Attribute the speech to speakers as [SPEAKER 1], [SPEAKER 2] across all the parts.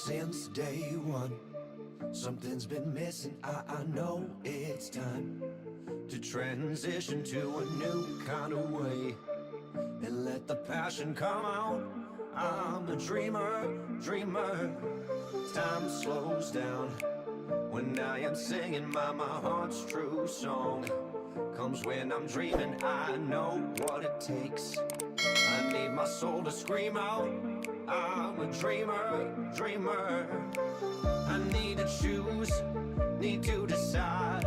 [SPEAKER 1] since day one. Something's been missing, I know it's time to transition to a new kind of way and let the passion come out. I'm a dreamer. Time slows down when I am singing my heart's true song. Comes when I'm dreaming, I know what it takes. I need my soul to scream out. I'm a dreamer. I need to choose, need to decide.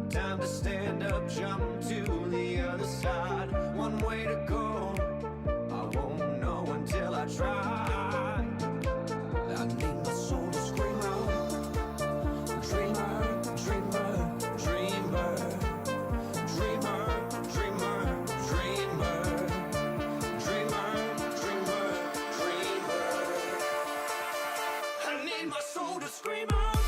[SPEAKER 1] Time to stand up, jump to the other side. One way to go, I won't know until I try. I need my soul to scream out. Dreamer. I need my soul to scream out.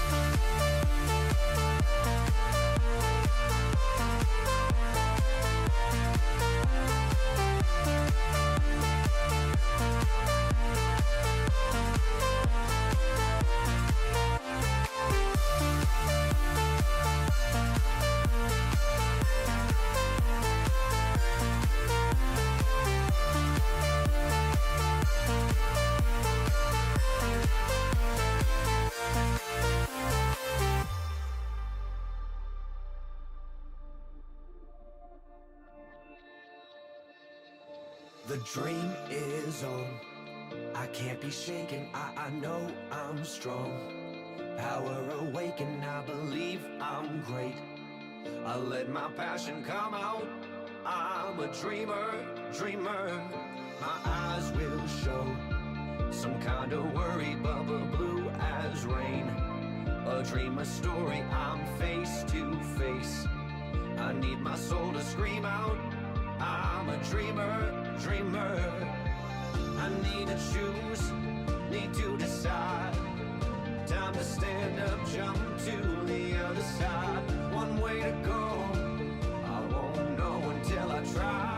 [SPEAKER 1] The dream is on. I can't be shaken, I know I'm strong. Power awaken, I believe I'm great. I let my passion come out. I'm a dreamer. My eyes will show some kind of worry, bubble blue as rain. A dream, a story, I'm face to face. I need my soul to scream out. I'm a dreamer. I need to choose, need to decide. Time to stand up, jump to the other side. One way to go, I won't know until I try.